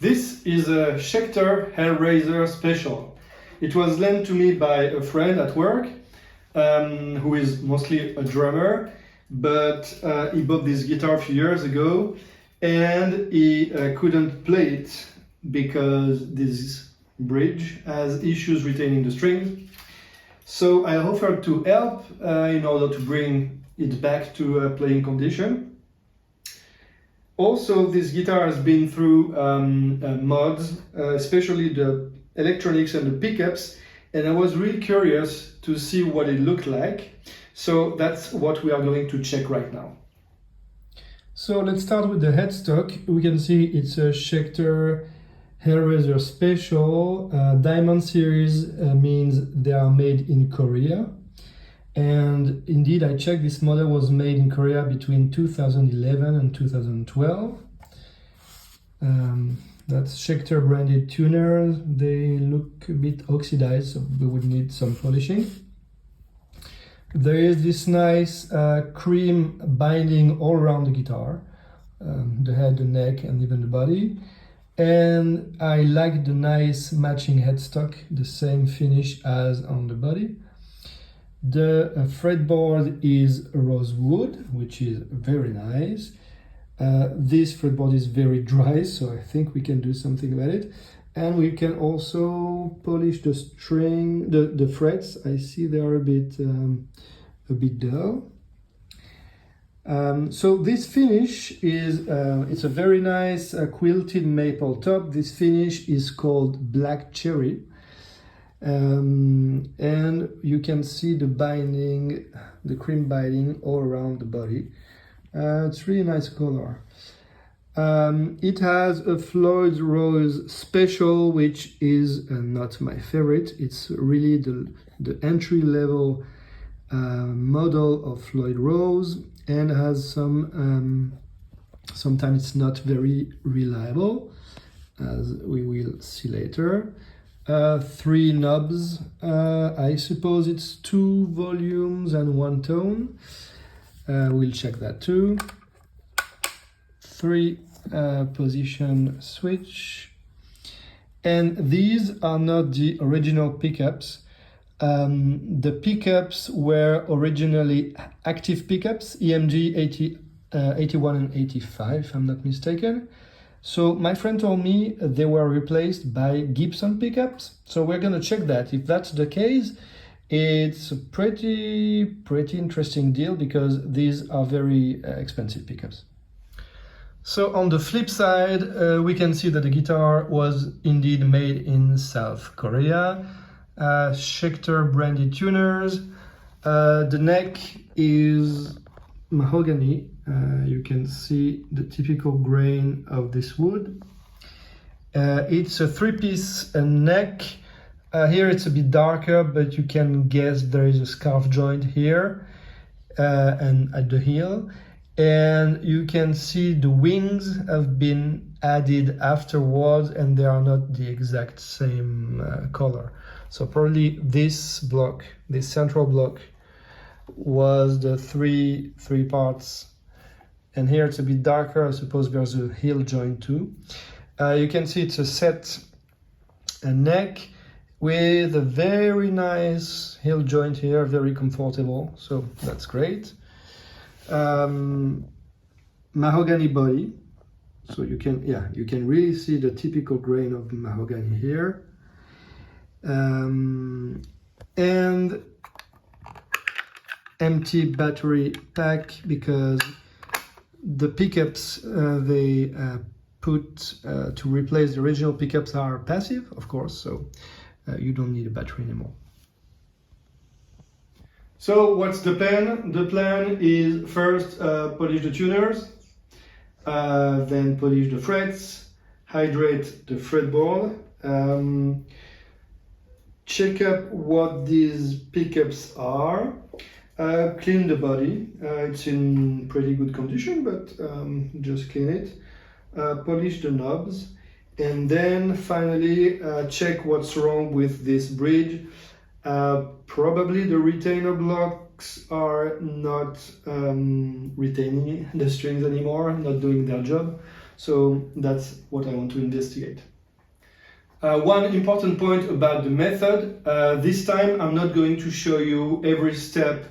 This is a Schecter Hellraiser Special. It was lent to me by a friend at work who is mostly a drummer, but he bought this guitar a few years ago and he couldn't play it because this bridge has issues retaining the strings. So I offered to help in order to bring it back to playing condition. Also, this guitar has been through mods, especially the electronics and the pickups, and I was really curious to see what it looked like. So that's what we are going to check right now. So let's start with the headstock. We can see it's a Schecter Hellraiser Special. Diamond series means they are made in Korea. And indeed, I checked, this model was made in Korea between 2011 and 2012. That's Schecter branded tuners. They look a bit oxidized, so we would need some polishing. There is this nice cream binding all around the guitar, the head, the neck, and even the body. And I like the nice matching headstock, the same finish as on the body. The fretboard is rosewood, which is very nice. This fretboard is very dry, so I think we can do something about it. And we can also polish the string, the frets. I see they are a bit dull. So this finish is, it's a very nice quilted maple top. This finish is called Black Cherry. And you can see the binding, the cream binding all around the body. It's really nice color. It has a Floyd Rose Special, which is not my favorite. It's really the entry-level model of Floyd Rose, and has some, sometimes it's not very reliable, as we will see later. 3 knobs, I suppose it's 2 volumes and 1 tone. We'll check that too. 3 position switch. And these are not the original pickups. The pickups were originally active pickups, EMG 81 and 85, if I'm not mistaken. So my friend told me they were replaced by Gibson pickups. So we're gonna check that. If that's the case, it's a pretty interesting deal, because these are very expensive pickups. So on the flip side, we can see that the guitar was indeed made in South Korea. Schecter branded tuners. The neck is mahogany. You can see the typical grain of this wood. It's a 3-piece neck. Here it's a bit darker, but you can guess there is a scarf joint here and at the heel. And you can see the wings have been added afterwards, and they are not the exact same color. So probably this block, this central block, was the three parts. And here it's a bit darker. I suppose there's a heel joint too. You can see it's a set neck with a very nice heel joint here, very comfortable. So that's great. Mahogany body. So you can really see the typical grain of mahogany here. And empty battery pack, because the pickups they put to replace the original pickups are passive, of course, so you don't need a battery anymore. So what's the plan? The plan is first polish the tuners, then polish the frets, hydrate the fretboard, check up what these pickups are, clean the body. It's in pretty good condition, but just clean it. Polish the knobs, and then finally check what's wrong with this bridge. Probably the retainer blocks are not retaining the strings anymore, not doing their job. So that's what I want to investigate. One important point about the method, this time I'm not going to show you every step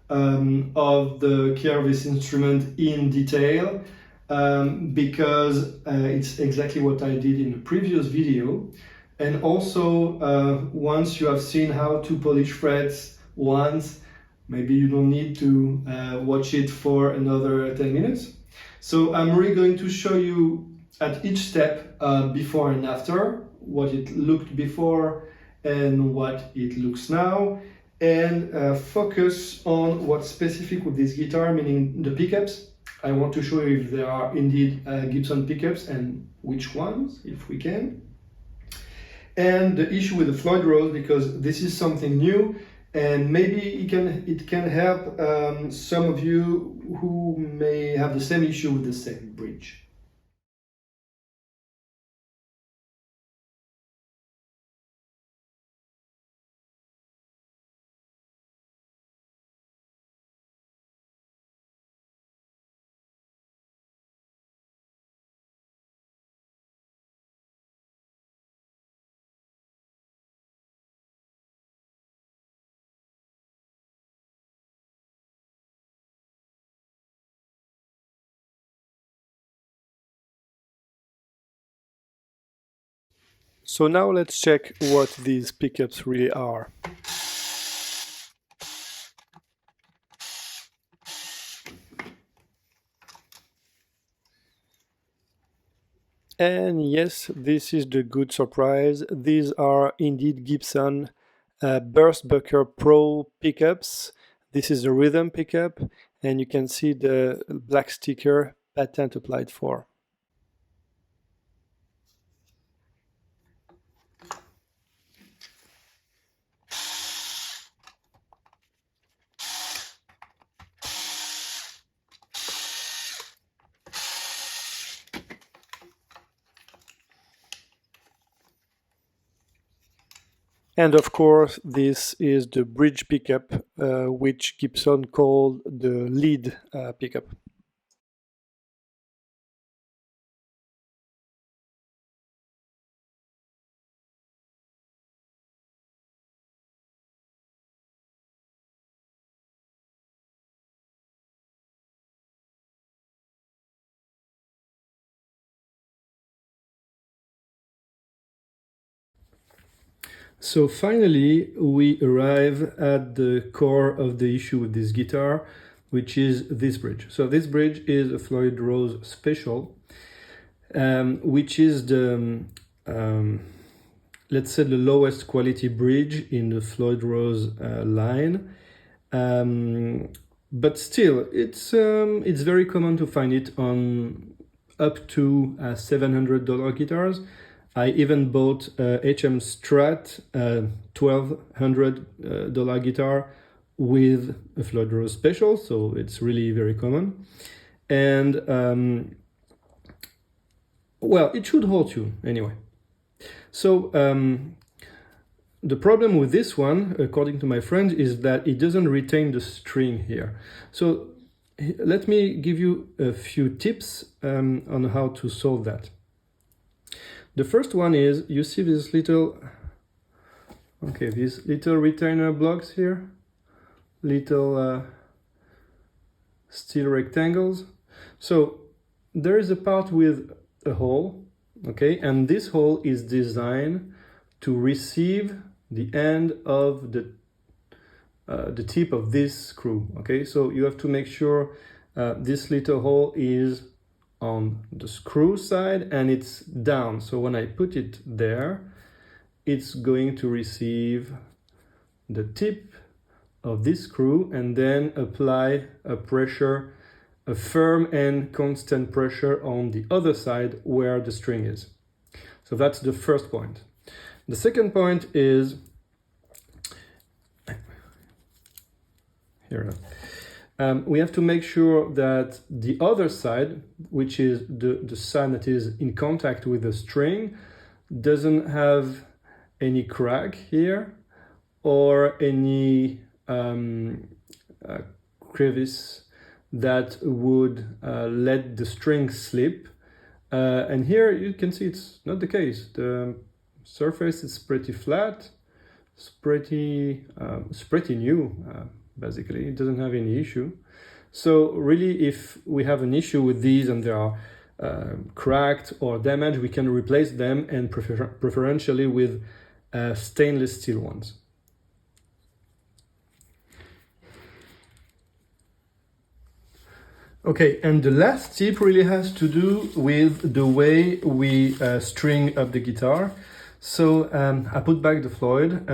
of the care of this instrument in detail, because it's exactly what I did in the previous video. And also, once you have seen how to polish frets once, maybe you don't need to watch it for another 10 minutes. So I'm really going to show you at each step, before and after, what it looked before and what it looks now, and focus on what's specific with this guitar, meaning the pickups. I want to show you if there are indeed Gibson pickups and which ones, if we can. And the issue with the Floyd Rose, because this is something new, and maybe it can help some of you who may have the same issue with the same bridge. So now let's check what these pickups really are. And yes, this is the good surprise. These are indeed Gibson Burstbucker Pro pickups. This is a rhythm pickup, and you can see the black sticker, patent applied for. And of course, this is the bridge pickup, which Gibson called the lead pickup. So finally, we arrive at the core of the issue with this guitar, which is this bridge. So this bridge is a Floyd Rose Special, which is the, let's say, the lowest quality bridge in the Floyd Rose line. But still, it's very common to find it on up to $700 guitars. I even bought a HM Strat $1,200 guitar with a Floyd Rose Special, so it's really very common. And well, it should hold you anyway. So the problem with this one, according to my friend, is that it doesn't retain the string here. So let me give you a few tips on how to solve that. The first one is, you see these little retainer blocks here, little steel rectangles. So there is a part with a hole, okay, and this hole is designed to receive the end of the tip of this screw, okay. So you have to make sure this little hole is on the screw side and it's down. So when I put it there, it's going to receive the tip of this screw and then apply a pressure, a firm and constant pressure on the other side where the string is. So that's the first point. The second point is here. We have to make sure that the other side, which is the side that is in contact with the string, doesn't have any crack here or any crevice that would let the string slip And here you can see it's not the case. The surface is pretty flat. It's pretty new, basically. It doesn't have any issue. So really, if we have an issue with these and they are cracked or damaged, we can replace them, and preferentially with stainless steel ones. Okay, and the last tip really has to do with the way we string up the guitar. So I put back the Floyd.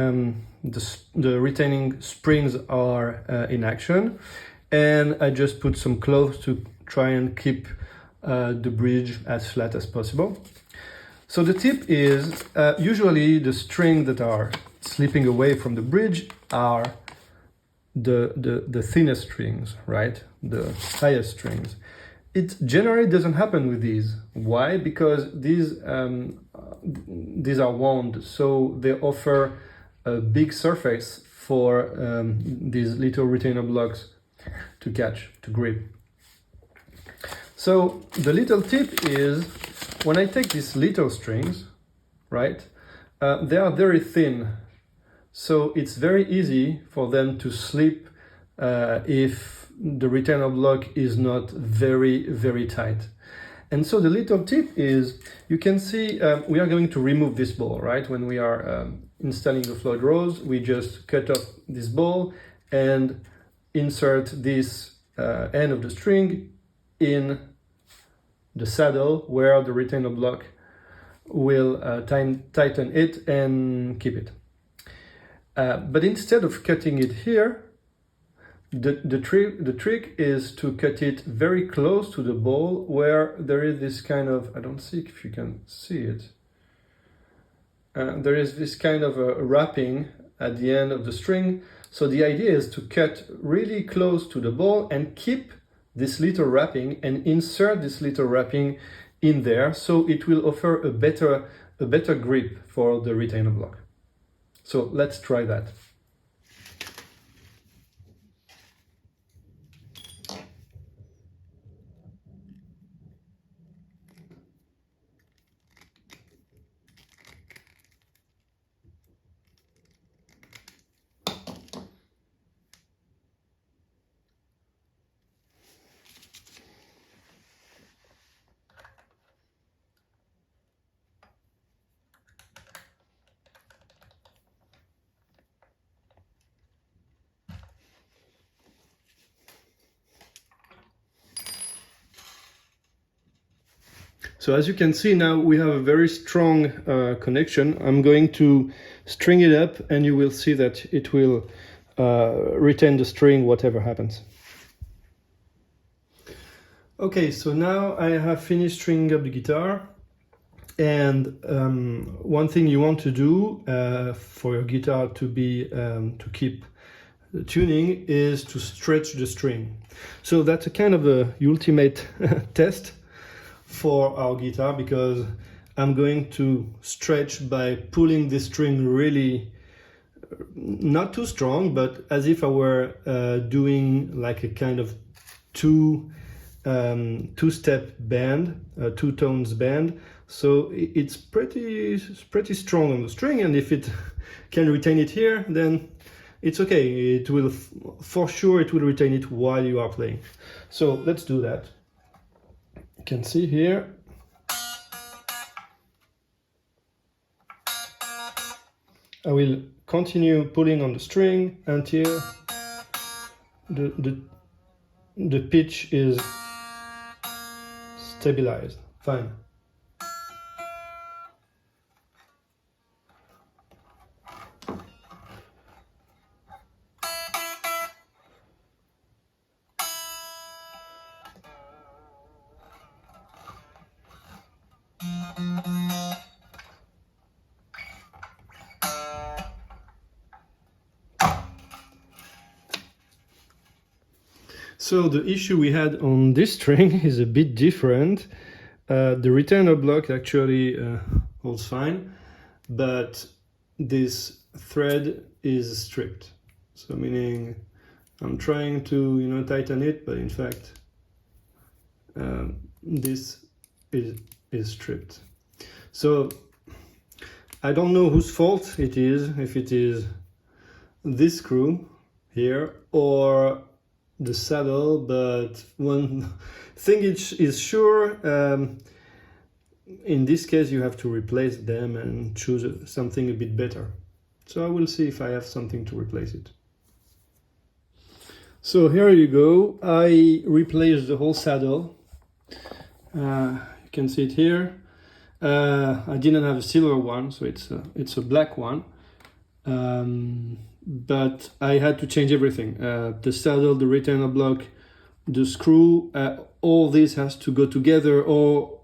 The retaining springs are in action, and I just put some cloth to try and keep the bridge as flat as possible. So the tip is usually the strings that are slipping away from the bridge are the thinnest strings, right? The highest strings. It generally doesn't happen with these. Why? Because these are wound, so they offer a big surface for these little retainer blocks to catch, to grip. So the little tip is, when I take these little strings, right, they are very thin. So it's very easy for them to slip if the retainer block is not very, very tight. And so the little tip is, you can see we are going to remove this ball, right? When we are installing the Floyd Rose, we just cut off this ball and insert this end of the string in the saddle where the retainer block will tighten it and keep it. But instead of cutting it here, the trick is to cut it very close to the ball where there is this kind of, I don't see if you can see it, there is this kind of a wrapping at the end of the string. So the idea is to cut really close to the ball and keep this little wrapping and insert this little wrapping in there, so it will offer a better grip for the retainer block. So let's try that. So as you can see now, we have a very strong connection. I'm going to string it up and you will see that it will retain the string whatever happens. Okay, so now I have finished stringing up the guitar. And one thing you want to do for your guitar to be to keep the tuning is to stretch the string. So that's a kind of the ultimate test for our guitar, because I'm going to stretch by pulling the string really not too strong, but as if I were doing like a kind of two-step bend, two tones bend. So it's pretty strong on the string, and if it can retain it here, then it's okay. It will, for sure, it will retain it while you are playing. So let's do that. You can see here. I will continue pulling on the string until the pitch is stabilized. Fine. So the issue we had on this string is a bit different. The retainer block actually holds fine, but this thread is stripped. So meaning I'm trying to tighten it, but in fact this is is stripped. So I don't know whose fault it is, if it is this screw here or the saddle, but one thing is sure, in this case you have to replace them and choose something a bit better. So I will see if I have something to replace it. So here you go, I replaced the whole saddle. You can see it here. I didn't have a silver one, so it's a black one. But I had to change everything. The saddle, the retainer block, the screw, all this has to go together, or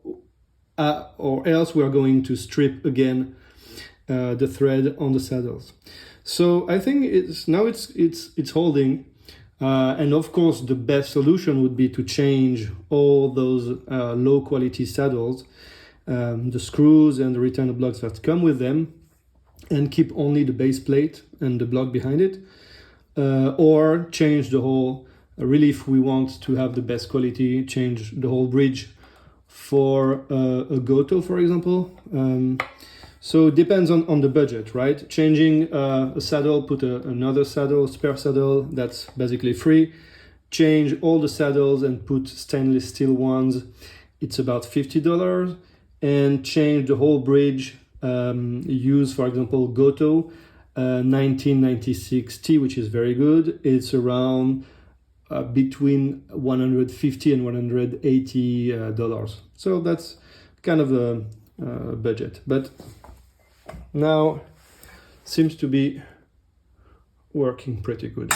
else we are going to strip again the thread on the saddles. So I think it's holding. And of course, the best solution would be to change all those low quality saddles, the screws and the retainer blocks that come with them, and keep only the base plate and the block behind it, or change the whole, really if we want to have the best quality, change the whole bridge for a Goto, for example. So it depends on the budget, right? Changing a saddle, put another saddle, spare saddle, that's basically free. Change all the saddles and put stainless steel ones, it's about $50. And change the whole bridge, use, for example, Goto 1996T, which is very good. It's around between $150 and $180. So that's kind of a budget. But now seems to be working pretty good.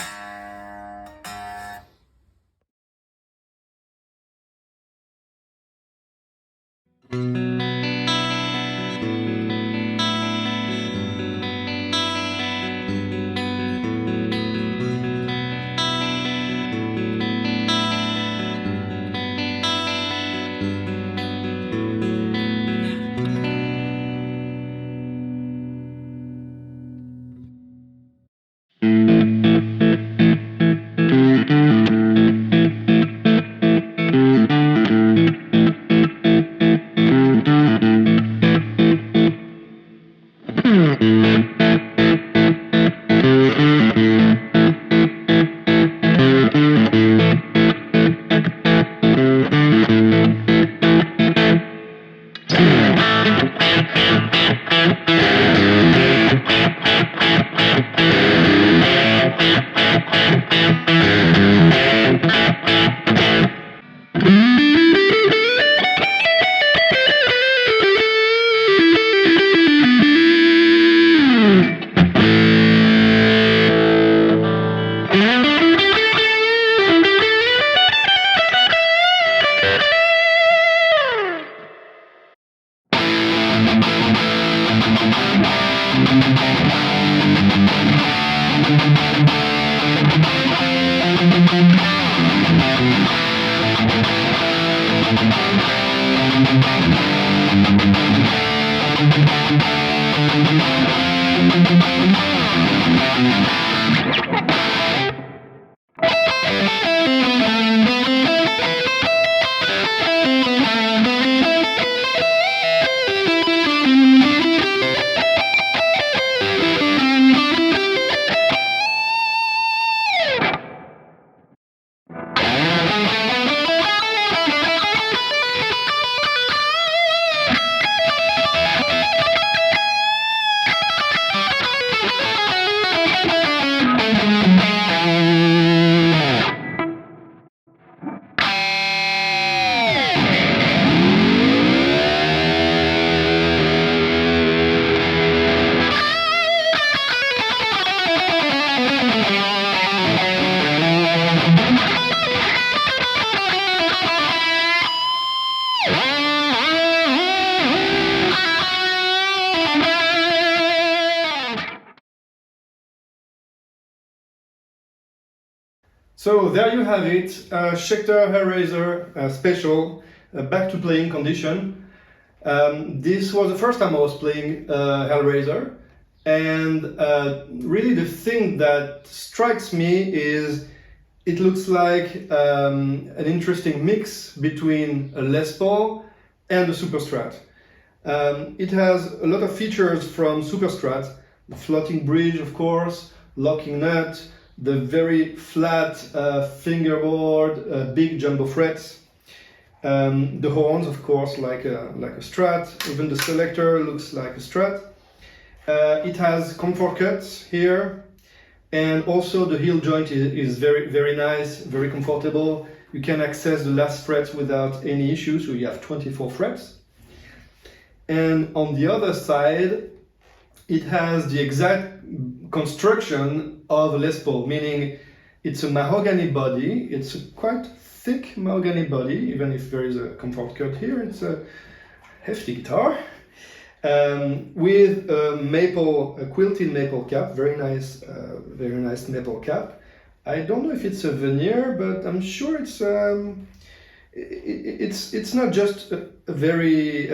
So there you have it, Schecter Hellraiser Special, back to playing condition. This was the first time I was playing Hellraiser, and really the thing that strikes me is it looks like an interesting mix between a Les Paul and the Super Strat. It has a lot of features from Super Strat, the floating bridge, of course, locking nut, the very flat fingerboard, big jumbo frets, the horns, of course, like a Strat. Even the selector looks like a Strat. It has comfort cuts here, and also the heel joint is very nice, very comfortable. You can access the last frets without any issue, so you have 24 frets. And on the other side, it has the exact construction of a Les Paul, meaning it's a mahogany body. It's a quite thick mahogany body, even if there is a comfort cut here. It's a hefty guitar with a quilted maple cap, very nice maple cap. I don't know if it's a veneer, but I'm sure it's not just a very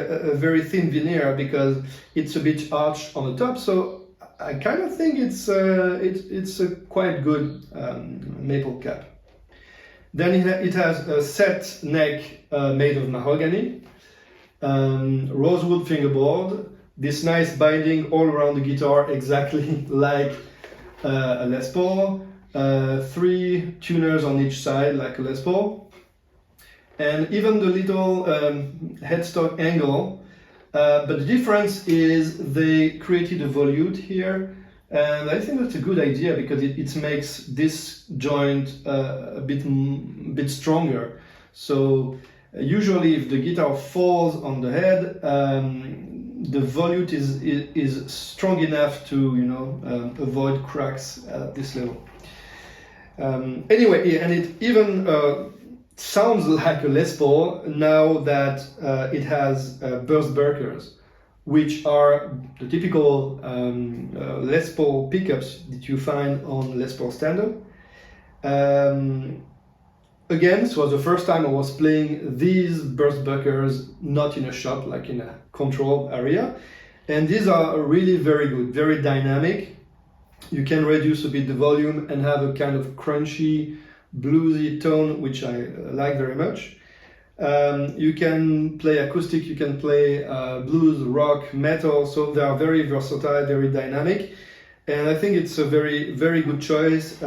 thin veneer, because it's a bit arched on the top. So I kind of think it's a quite good maple cap. Then it has a set neck made of mahogany, rosewood fingerboard, this nice binding all around the guitar, exactly like a Les Paul, 3 tuners on each side like a Les Paul, and even the little headstock angle. But the difference is they created a volute here, and I think that's a good idea because it makes this joint a bit stronger. So usually if the guitar falls on the head, the volute is strong enough to avoid cracks at this level. Anyway, and it even sounds like a Les Paul now that it has burst breakers, which are the typical Les Paul pickups that you find on Les Paul Standard. Again, this was the first time I was playing these burst breakers not in a shop, like in a controlled area, and these are really very good, very dynamic. You can reduce a bit the volume and have a kind of crunchy, bluesy tone, which I like very much. You can play acoustic, you can play blues, rock, metal, so they are very versatile, very dynamic, and I think it's a very good choice.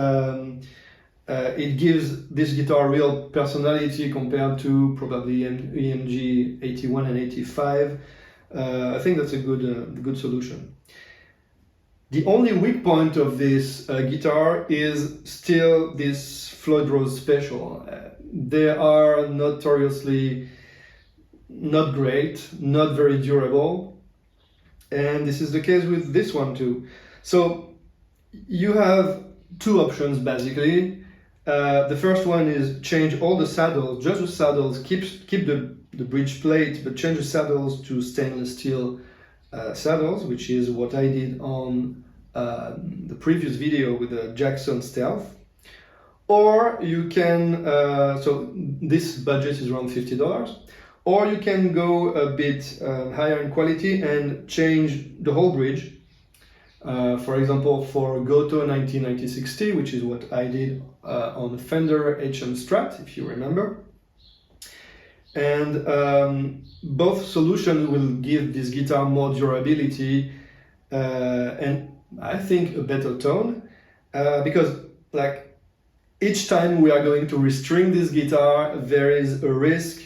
It gives this guitar real personality compared to probably EMG 81 and 85. I think that's a good solution. The only weak point of this guitar is still this Floyd Rose Special. They are notoriously not great, not very durable, and this is the case with this one too. So you have two options basically. The first one is change all the saddles, just the saddles, keep the bridge plate, but change the saddles to stainless steel saddles, which is what I did on the previous video with the Jackson Stealth. Or you can, so this budget is around $50, or you can go a bit higher in quality and change the whole bridge. For example, for Goto 1990-60, which is what I did on the Fender HM Strat, if you remember. And both solutions will give this guitar more durability and I think a better tone, because like each time we are going to restring this guitar, there is a risk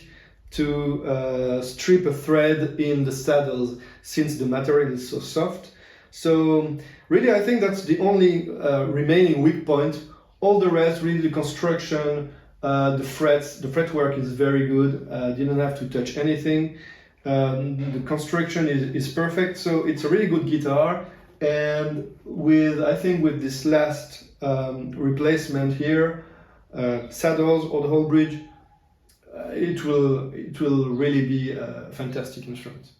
to strip a thread in the saddles since the material is so soft. So really, I think that's the only remaining weak point. All the rest, really, the construction, the frets, the fretwork is very good. Didn't have to touch anything. The construction is perfect. So it's a really good guitar. And I think with this last replacement here, saddles or the whole bridge, it will really be a fantastic instrument.